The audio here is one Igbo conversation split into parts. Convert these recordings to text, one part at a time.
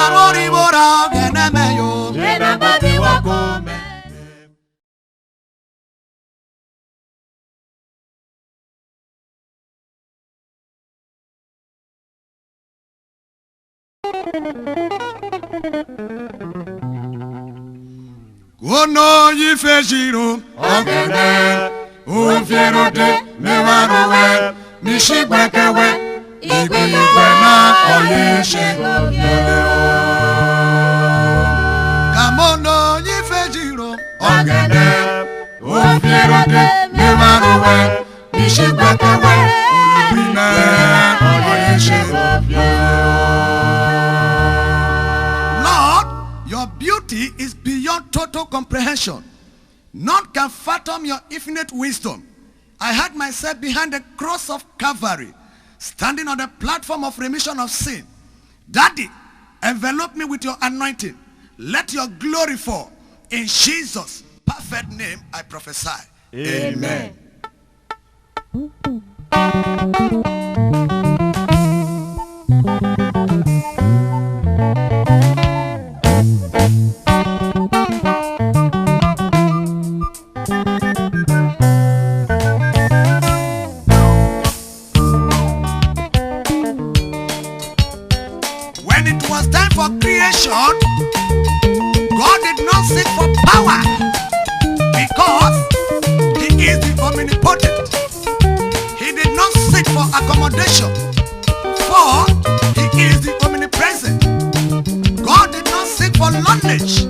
Arori bora genemeyo. Genababi wakome. Ono yifejiro Ogene. Ufiero de mewarowe. Mishigwekewe. Igwe na oyeshe Kamono yifejiro Ogene. Ufiero de mewarowe. Mishigwekewe. Igwe na oyeshe Lord, your beauty is beyond total comprehension. None can fathom your infinite wisdom. I had myself behind the cross of Calvary, standing on the platform of remission of sin. Daddy, envelop me with your anointing. Let your glory fall. In Jesus' perfect name I prophesy. Amen. When it was time for creation, God did not seek for power because he is the omnipotent. He did not seek for accommodation, for he is the omnipresent. God did not seek for knowledge.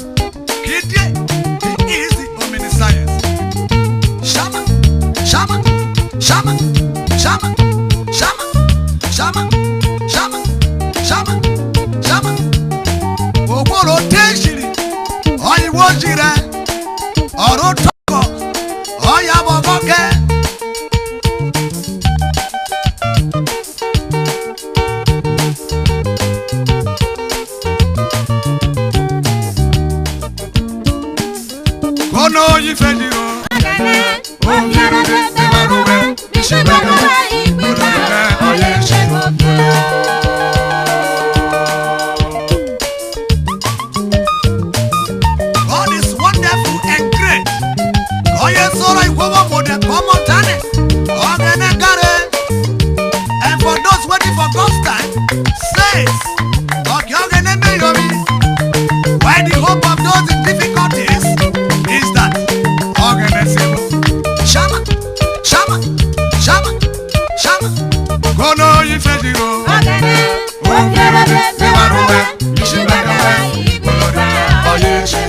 He is the omniscience. Shama, Shama, Shama, Shama, Shama, Shama, Shama, Shama, Shama. Oworo teshiri, oyiwo jire, oro toko, oya boboke. Kono yifejiro. Ogene. Ufiero de mewarowe. Mishigwekewe. Igwe na oyeshe God is wonderful and great. Oye soro ikowo mode komo tane. Ogene gare. And for those waiting for God's time, says, okay, ogene meyomi. Why the hope of those in difficulties is that ogene sebo. Shama, Shama, Shama, Shama. Kono yifejiro. Ogene. Ufiero de mewarowe. Mishigwekewe. Igwe na oyeshe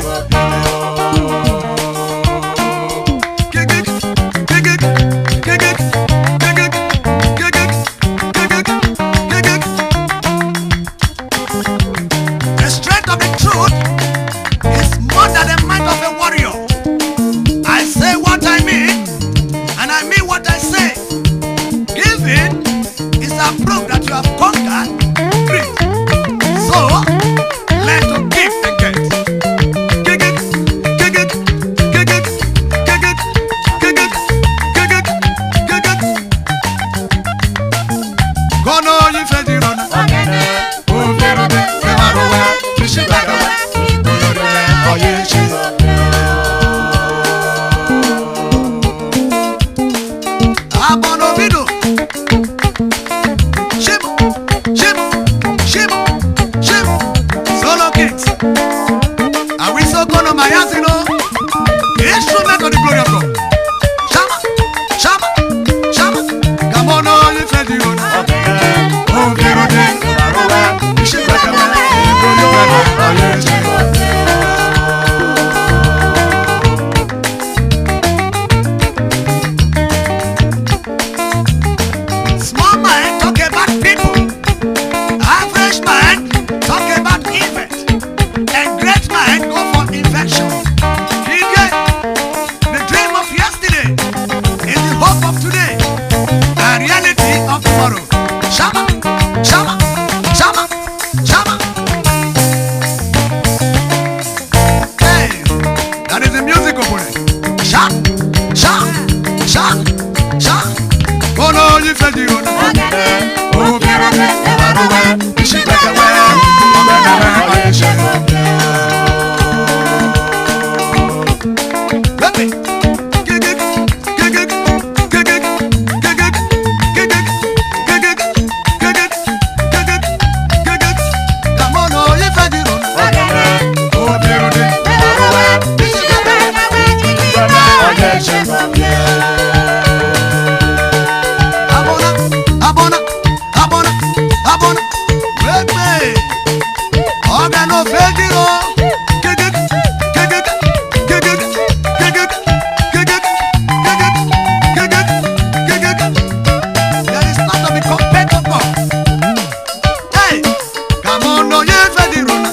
Amono ye fediruna.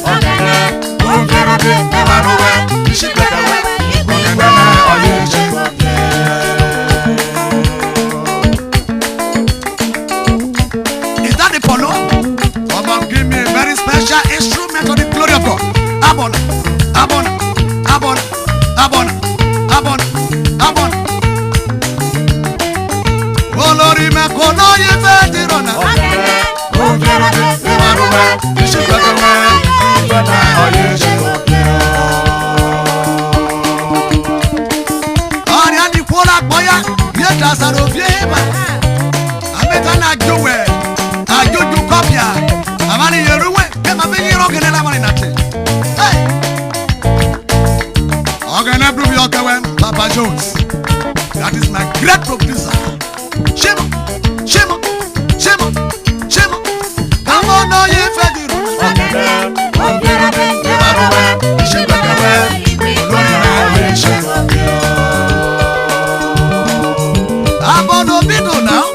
Is that the polo? Come on, give me a very special instrument of the glory of God. Abona, abona, abona, abona, abona, abona. Olori me kono ye fediruna. Ari ani kola boya ye tasaro fiema. Ameta na jowe. Ajoju kopia. Amani yeruwe kema benyi rogene la mani nate. Hey. Ogene brubi okewe Papa Jones. That is my great producer. Shema, shema, shema, shema. Come on, no ye fediru. I'm on the video now.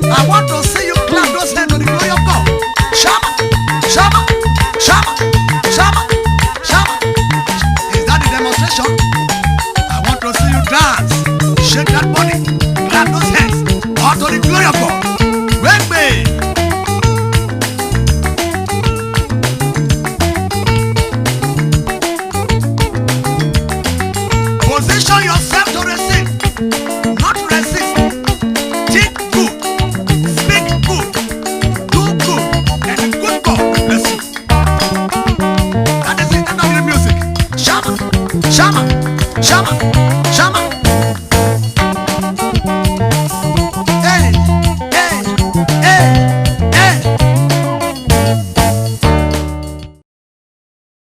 I want to see you clap those hands to the glory of God. Shama, shama, shama, shama, shama. Is that the demonstration? I want to see you dance. Shake that body. Clap those hands. All to the glory of God. Wake me. Position yourself to receive, not resist. Think good, speak good, do good, and good God will bless you. That is the end of the music. Shama, shama, shama, shama.